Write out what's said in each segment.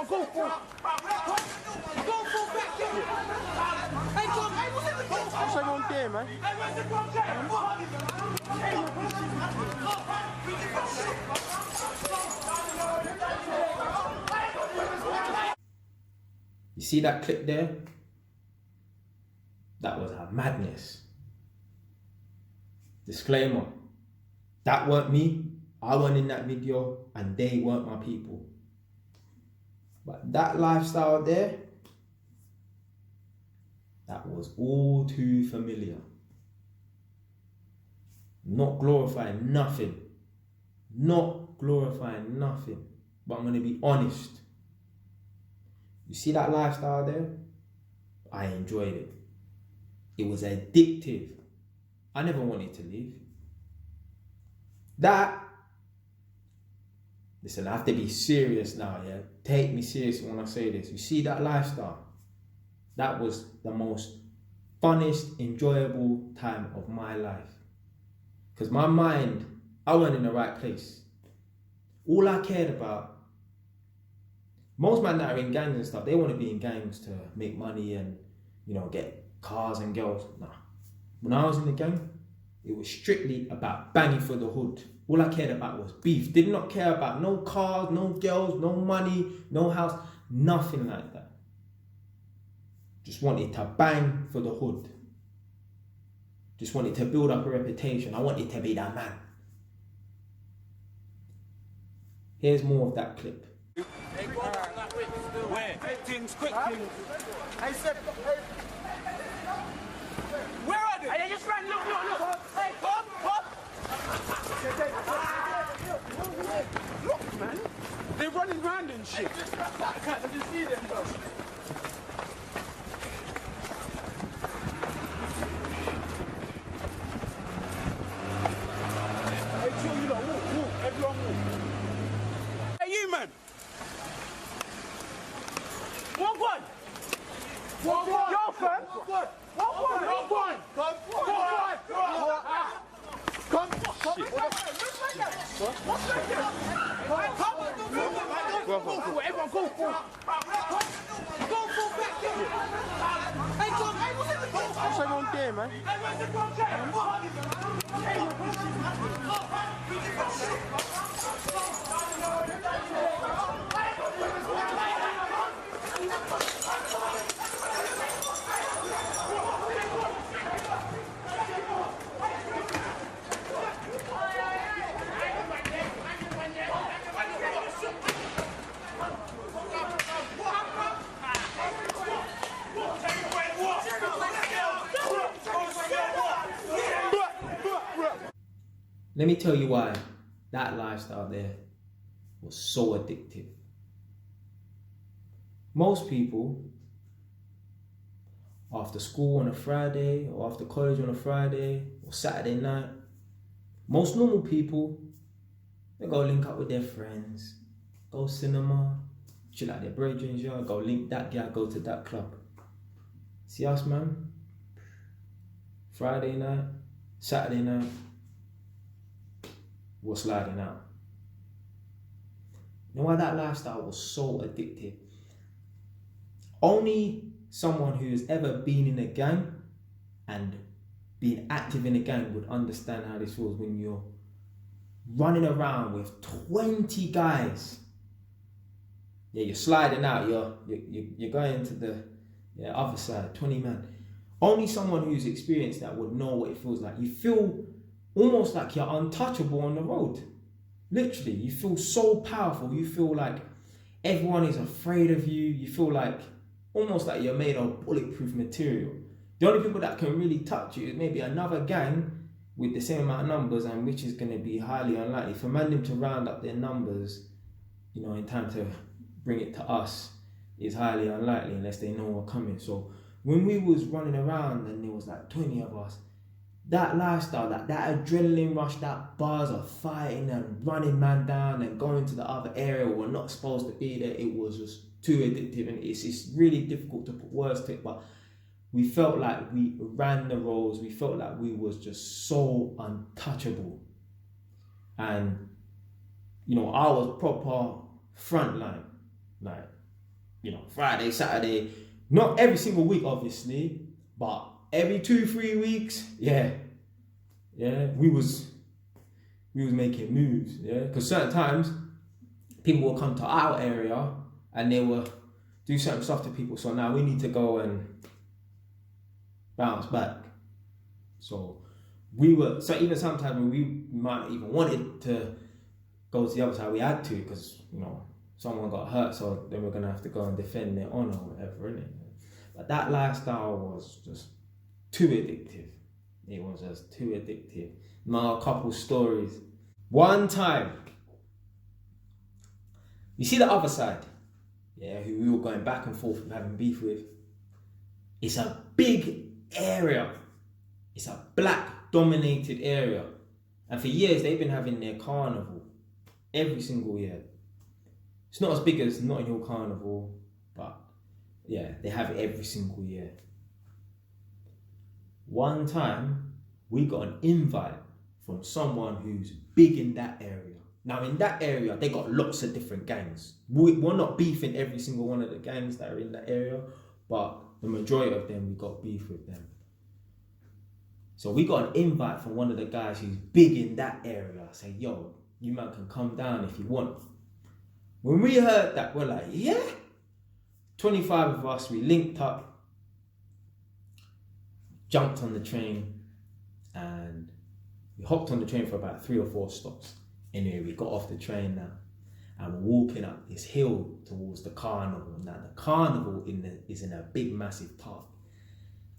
Everyone go for it. Go for back here. Hey, come. Hey, what's in the goal? What's going on there, man? Hey, where's the goal? You see that clip there? That was a madness. Disclaimer, that weren't me. I weren't in that video and they weren't my people. But that lifestyle there, that was all too familiar. Not glorifying nothing. Not glorifying nothing. But I'm going to be honest. You see that lifestyle there? I enjoyed it. It was addictive. I never wanted to leave. Listen, I have to be serious now, yeah? Take me seriously when I say this. You see that lifestyle? That was the most funnest, enjoyable time of my life. Because my mind, I wasn't in the right place. All I cared about, most men that are in gangs and stuff, they want to be in gangs to make money and, you know, get cars and girls. Nah. When I was in the gang, it was strictly about banging for the hood. All I cared about was beef. Did not care about no cars, no girls, no money, no house, nothing like that. Just wanted to bang for the hood. Just wanted to build up a reputation. I wanted to be that man. Here's more of that clip. Hey, go on that way. Where? Quick things, quick things. I said, where are they? Hey, just ran. Look. Hey, come. Look, man. They're running round and shit. I can't just see them, bro. Hey, chill, you lot, walk. Everyone walk. Hey, you, man. Walk one. Yo, fam. Walk one. Come. Everyone go for it. Go for back here. Hey, come. Hey, what's in the goal? What's going on there, man? Hey, where's the goal? Let me tell you why that lifestyle there was so addictive. Most people, after school on a Friday, or after college on a Friday, or Saturday night, most normal people, they go link up with their friends, go cinema, chill out their brethren, go link that guy, go to that club. See us, man? Friday night, Saturday night, we're sliding out. You know why that lifestyle was so addictive? Only someone who's ever been in a gang and been active in a gang would understand how this feels when you're running around with 20 guys. Yeah, you're sliding out, you're going to the other side, 20 men. Only someone who's experienced that would know what it feels like. You feel almost like you're untouchable on the road. Literally, you feel so powerful. You feel like everyone is afraid of you. You feel like almost like you're made of bulletproof material. The only people that can really touch you is maybe another gang with the same amount of numbers, and which is going to be highly unlikely. For them to round up their numbers, you know, in time to bring it to us is highly unlikely unless they know we're coming. So when we was running around and there was like 20 of us, that lifestyle, that adrenaline rush, that buzz of fighting and running man down and going to the other area where we're not supposed to be there, it was just too addictive, and it's really difficult to put words to it, but we felt like we ran the roads. We felt like we was just so untouchable. And, you know, I was proper frontline. Like, Friday, Saturday, not every single week, obviously, but every 2-3 weeks, we was making moves, because certain times people will come to our area and they will do certain stuff to people. So now we need to go and bounce back. So even sometimes when we might even wanted to go to the other side, we had to, because someone got hurt, so then we're gonna have to go and defend their honor or whatever, innit? But that lifestyle was just too addictive. It was just too addictive. Now, a couple stories. One time, you see the other side, who we were going back and forth and having beef with. It's a big area. It's a black dominated area. And for years, they've been having their carnival every single year. It's not as big as Notting Hill Carnival, but they have it every single year. One time, we got an invite from someone who's big in that area. Now, in that area, they got lots of different gangs. We're not beefing every single one of the gangs that are in that area, but the majority of them, we got beef with them. So we got an invite from one of the guys who's big in that area. Say, yo, you man can come down if you want. When we heard that, we're like, 25 of us, we linked up, jumped on the train, and we hopped on the train for about 3 or 4 stops. Anyway, we got off the train now, and we're walking up this hill towards the carnival. Now, the carnival is in a big, massive park.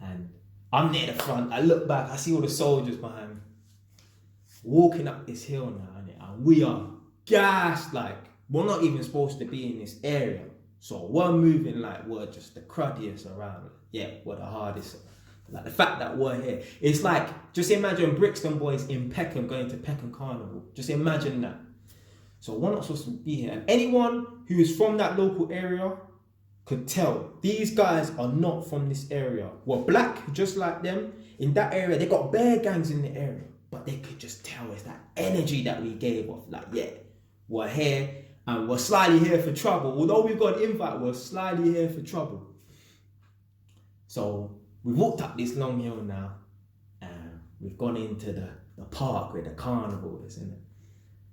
And I'm near the front, I look back, I see all the soldiers behind me. Walking up this hill now, and we are gassed, like, we're not even supposed to be in this area. So we're moving like we're just the cruddiest around. We're the hardest. Like the fact that we're here. It's like, just imagine Brixton boys in Peckham going to Peckham Carnival. Just imagine that. So we're not supposed to be here. And anyone who is from that local area could tell these guys are not from this area. We're black, just like them. In that area, they got bare gangs in the area. But they could just tell it's that energy that we gave off. Like, we're here. And we're slightly here for trouble. Although we've got an invite, we're slightly here for trouble. So we've walked up this long hill now, and we've gone into the park where the carnival is, isn't it?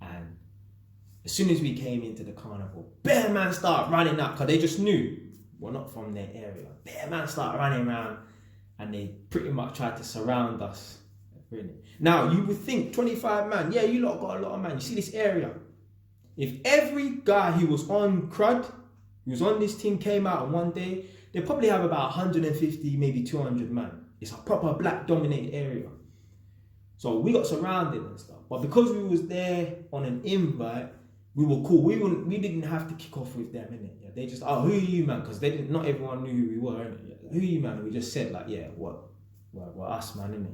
And as soon as we came into the carnival, bare man start running up, because they just knew we're not from their area. Bare man start running around, and they pretty much tried to surround us. Now, you would think 25 man, you lot got a lot of man. You see this area? If every guy who was on crud, who was on this team came out on one day, they probably have about 150, maybe 200 man. It's a proper black dominated area. So we got surrounded and stuff. But because we was there on an invite, we were cool. We didn't have to kick off with them, innit? They just, who are you, man? Because not everyone knew who we were, innit? Who are you, man? And we just said like, we're us, man, innit?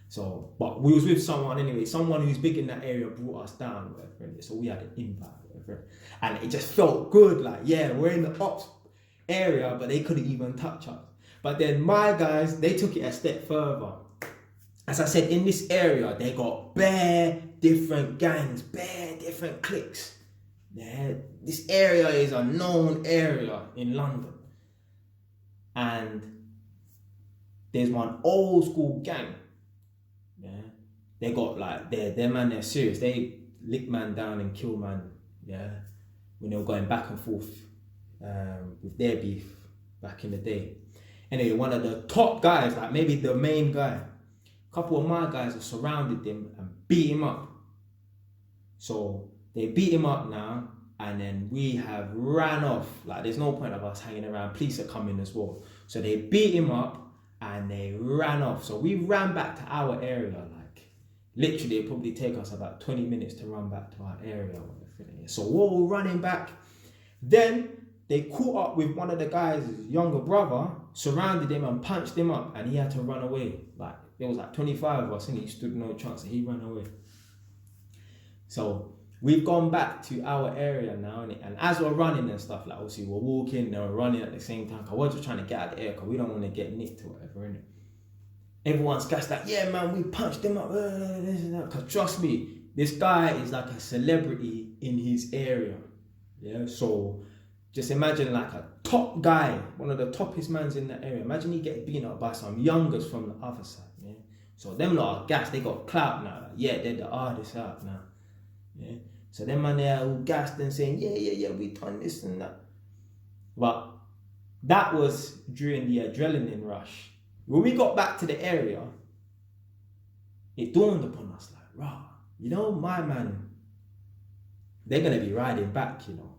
So, but we was with someone anyway. Someone who's big in that area brought us down, whatever. So we had an invite, whatever. And it just felt good, like, we're in the ops area, but they couldn't even touch us. But then my guys, they took it a step further. As I said, in this area, they got bare different gangs, bare different cliques. This area is a known area in London. And there's one old school gang. They got like, their man, they're serious. They lick man down and kill man, when they were going back and forth with their beef back in the day. Anyway, one of the top guys, like maybe the main guy, a couple of my guys have surrounded him and beat him up. So they beat him up now, and then we have ran off. Like, there's no point of us hanging around. Police are coming as well. So they beat him up and they ran off. So we ran back to our area. Like, literally, it probably take us about 20 minutes to run back to our area. So while we're running back, then they caught up with one of the guy's younger brother, surrounded him and punched him up, and he had to run away. Like, there was like 25 of us, and he stood no chance, and he ran away. So we've gone back to our area now, and as we're running and stuff, like obviously we're walking and we're running at the same time, because we're just trying to get out of the air, because we don't want to get nicked or whatever, innit? Everyone's gassed like, yeah man, we punched him up, because trust me, this guy is like a celebrity in his area, so just imagine like a top guy, one of the toppest mans in that area. Imagine he get beaten up by some youngers from the other side. Yeah? So them lot are gassed, they got clout now. Like, yeah, they're the hardest out now. Yeah. So them man they are all gassed and saying, yeah, we done this and that. But that was during the adrenaline rush. When we got back to the area, it dawned upon us like, rah, you know, my man, they're gonna be riding back, you know.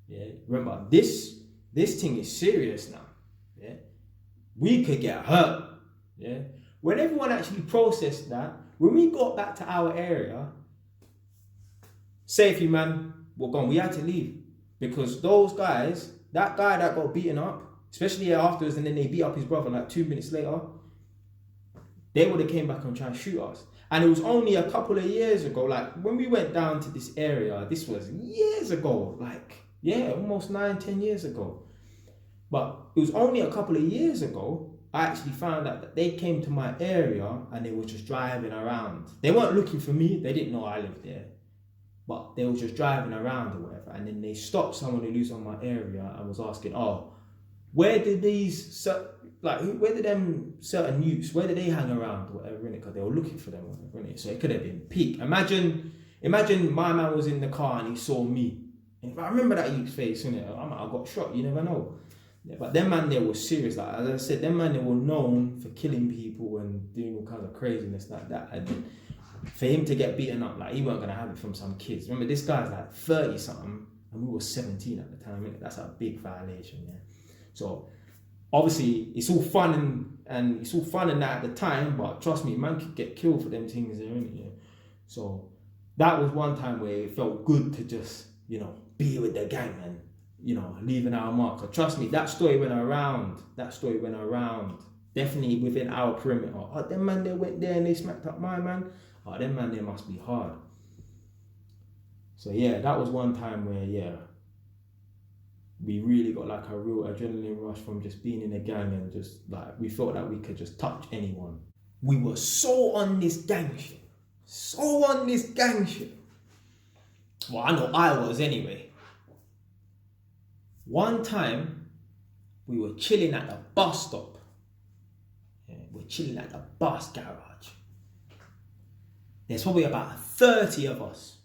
Yeah. Remember, this thing is serious now. Yeah. We could get hurt. Yeah. When everyone actually processed that, when we got back to our area, safely, man, we're gone. We had to leave because those guys, that guy that got beaten up, especially afterwards, and then they beat up his brother like 2 minutes later, they would have came back and tried to shoot us. And it was only a couple of years ago, like when we went down to this area, this was years ago, like, yeah, almost 9-10 years ago. But it was only a couple of years ago, I actually found out that they came to my area and they were just driving around. They weren't looking for me, they didn't know I lived there. But they were just driving around or whatever. And then they stopped someone who lives on my area and was asking, oh, where did them certain youths, where did they hang around or whatever, innit? Because they were looking for them or whatever, innit? So it could have been peak. Imagine my man was in the car and he saw me. And if I remember that youth's face, innit? I got shot, you never know. Yeah, but them man there was serious. Like as I said, them man they were known for killing people and doing all kinds of craziness like that. And for him to get beaten up, like he weren't gonna have it from some kids. Remember, this guy's like 30 something and we were 17 at the time, innit? That's a big violation, yeah. So obviously it's all fun and it's all fun and that at the time, but trust me, man could get killed for them things there, innit? Yeah. So that was one time where it felt good to just, you know, be with the gang and, you know, leaving our mark. So trust me, that story went around. Definitely within our perimeter. Oh, them man they went there and they smacked up my man. Oh, them man they must be hard. So yeah, that was one time where, yeah, we really got like a real adrenaline rush from just being in a gang and just like, we felt that we could just touch anyone. We were so on this gang shit. Well, I know I was anyway. One time, we were chilling at the bus stop. Yeah, we're chilling at the bus garage. There's probably about 30 of us.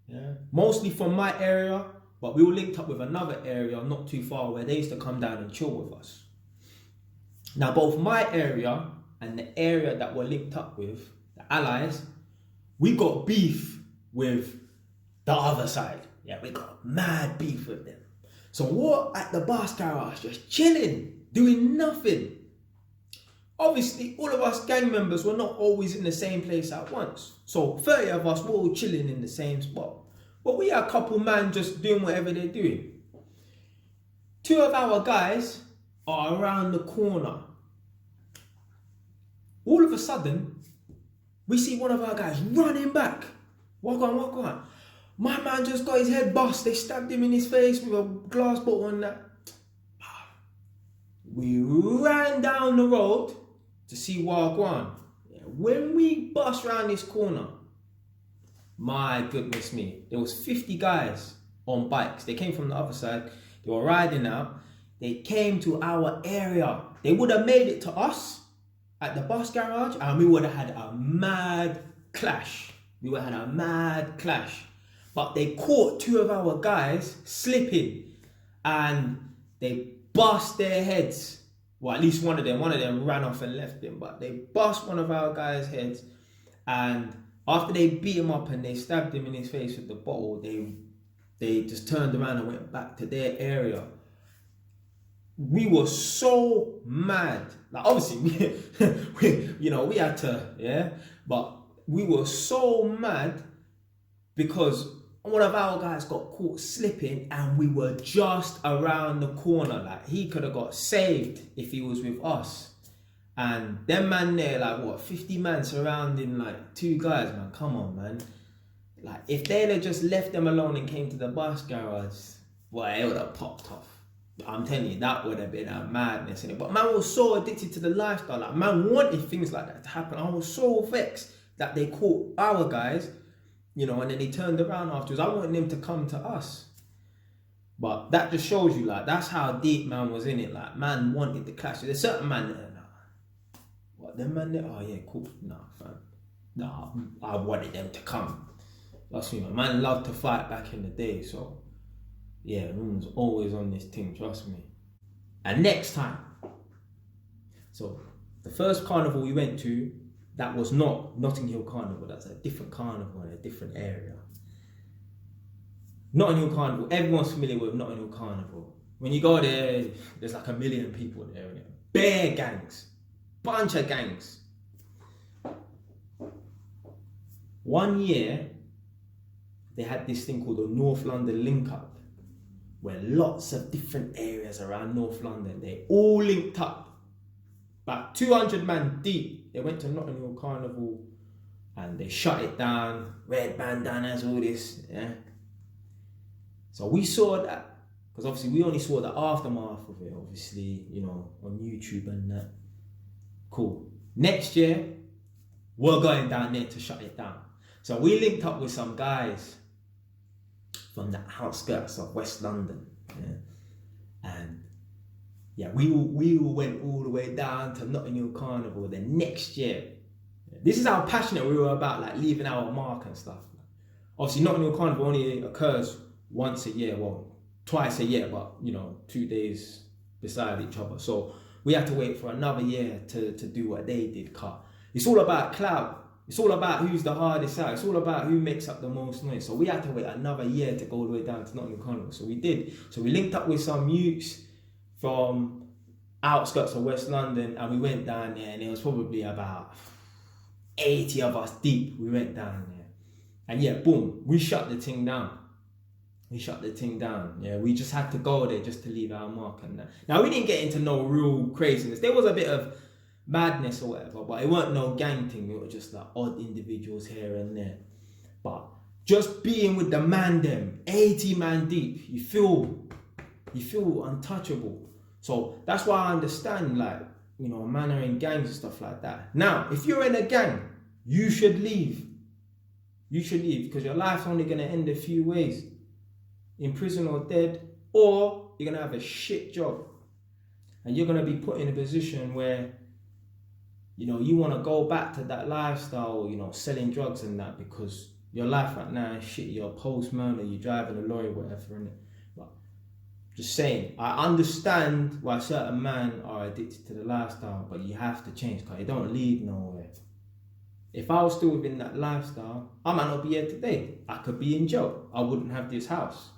Yeah, mostly from my area, but we were linked up with another area not too far where they used to come down and chill with us. Now, both my area and the area that we're linked up with, the allies, we got beef with the other side. Yeah, we got mad beef with them. So we're at the bus garage, just chilling, doing nothing. Obviously, all of us gang members were not always in the same place at once. So 30 of us were all chilling in the same spot. But we had a couple man just doing whatever they're doing. 2 of our guys are around the corner. All of a sudden, we see one of our guys running back. Walk on. My man just got his head bust. They stabbed him in his face with a glass bottle and that. We ran down the road to see Wagwan. When we bust round this corner, my goodness me, there was 50 guys on bikes. They came from the other side. They were riding out. They came to our area. They would have made it to us at the bus garage and we would have had a mad clash. But they caught 2 of our guys slipping and they bust their heads. Well, at least one of them ran off and left him, but they bust one of our guys' heads, and after they beat him up and they stabbed him in his face with the bottle, they just turned around and went back to their area. We were so mad. Like obviously we had to, yeah, but we were so mad because one of our guys got caught slipping and we were just around the corner. Like he could have got saved if he was with us. And them man there, like 50 man surrounding like 2 guys, man. Come on, man. Like if they'd have just left them alone and came to the bus garage, boy, it would have popped off. I'm telling you, that would have been a madness in it. But man was so addicted to the lifestyle. Like man wanted things like that to happen. I was so vexed that they caught our guys, and then they turned around afterwards. I wanted them to come to us. But that just shows you, like, that's how deep man was in it. Like, man wanted the clash. There's certain man that, what, them man there? Oh yeah, cool. Nah, fam. Nah, I wanted them to come. Trust me, man loved to fight back in the day. So, yeah, man was always on this thing, trust me. And next time, so the first carnival we went to, that was not Notting Hill Carnival. That's a different carnival in a different area. Notting Hill Carnival, everyone's familiar with Notting Hill Carnival. When you go there, there's like 1 million people there. Bare gangs, bunch of gangs. One year, they had this thing called the North London Link Up, where lots of different areas around North London, they all linked up. About 200 man deep. They went to Notting Hill Carnival and they shut it down. Red bandanas, all this, yeah. So we saw that, because obviously we only saw the aftermath of it, obviously, you know, on YouTube and that. Cool. Next year, we're going down there to shut it down. So we linked up with some guys from the outskirts of West London, yeah. And yeah, we all went all the way down to Notting Hill Carnival the next year. This is how passionate we were about, like, leaving our mark and stuff. Obviously, Notting Hill Carnival only occurs once a year, well, twice a year, but, you know, 2 days beside each other. So we had to wait for another year to do what they did, cut. It's all about clout. It's all about who's the hardest out. It's all about who makes up the most noise. So we had to wait another year to go all the way down to Nottingham Carnival. So we did. So we linked up with some youths from outskirts of West London, and we went down there, and it was probably about 80 of us deep. We went down there, and yeah, boom, we shut the thing down. We shut the thing down. Yeah, we just had to go there just to leave our mark and that. Now, we didn't get into no real craziness. There was a bit of madness or whatever, but it weren't no gang thing. It was just like odd individuals here and there. But just being with the man them, 80 man deep, you feel untouchable. So that's why I understand, like, you know, man are in gangs and stuff like that. Now, if you're in a gang, you should leave. You should leave, because your life's only going to end a few ways. In prison or dead, or you're going to have a shit job. And you're going to be put in a position where, you know, you want to go back to that lifestyle, you know, selling drugs and that, because your life right now is shit. You're a postman or you're driving a lorry, whatever, innit? But just saying, I understand why certain men are addicted to the lifestyle, but you have to change, because it don't lead nowhere. If I was still within that lifestyle, I might not be here today. I could be in jail. I wouldn't have this house.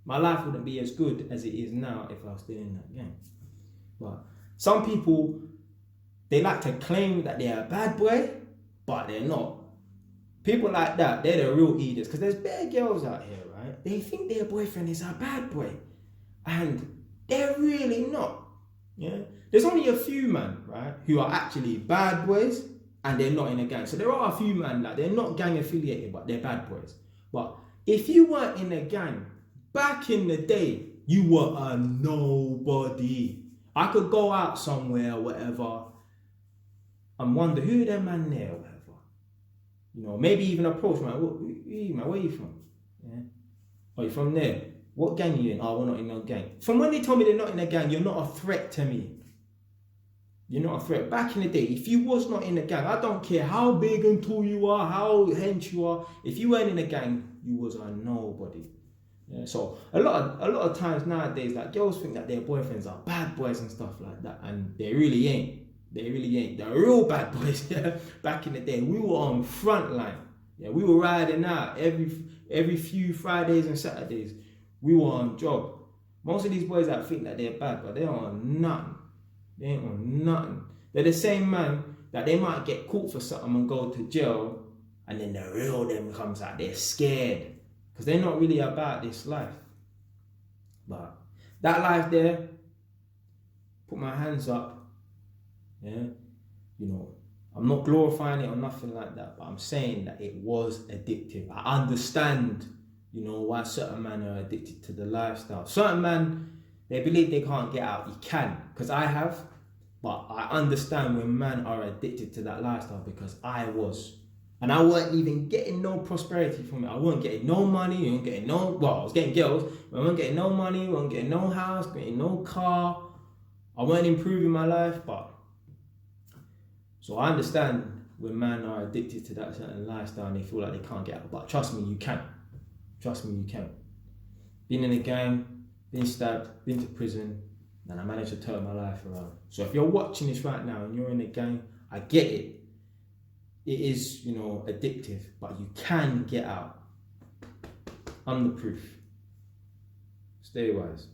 My life wouldn't be as good as it is now if I was still in that game. But some people, they like to claim that they're a bad boy, but they're not. People like that, they're the real eaters. Because there's bare girls out here, right? They think their boyfriend is a bad boy. And they're really not. Yeah. There's only a few men, right, who are actually bad boys and they're not in a gang. So there are a few men, like, they're not gang affiliated, but they're bad boys. But if you weren't in a gang, back in the day, you were a nobody. I could go out somewhere or whatever and wonder who them man there or whatever. You know, maybe even approach man, where you from? Yeah. Oh, you from there? What gang you in? Oh, we're not in no gang. From when they told me they're not in a gang, you're not a threat to me. You're not a threat. Back in the day, if you was not in a gang, I don't care how big and tall you are, how hench you are, if you weren't in a gang, you was a nobody. Yeah, so a lot of times nowadays, like, girls think that their boyfriends are bad boys and stuff like that, and they really ain't. They really ain't. They're real bad boys. Yeah. Back in the day, we were on front line. Yeah, we were riding out every few Fridays and Saturdays. We were on job. Most of these boys that think that they're bad, but they're on nothing. They ain't on nothing. They're the same man that they might get caught for something and go to jail, and then the real them comes out. They're scared because they're not really about this life. But that life there, put my hands up. Yeah, you know, I'm not glorifying it or nothing like that, but I'm saying that it was addictive. I understand, you know, why certain men are addicted to the lifestyle. Certain men, they believe they can't get out. You can, because I have, but I understand when men are addicted to that lifestyle, because I was. And I weren't even getting no prosperity from it. I wasn't getting no money, I wasn't getting no, well, I was getting girls, but I wasn't getting no money, I wasn't getting no house, getting no car. I weren't improving my life, but... So I understand when men are addicted to that certain lifestyle and they feel like they can't get out. But trust me, you can. Trust me, you can. Been in a gang, been stabbed, been to prison, and I managed to turn my life around. So if you're watching this right now and you're in a gang, I get it. It is, you know, addictive, but you can get out. I'm the proof. Stay wise.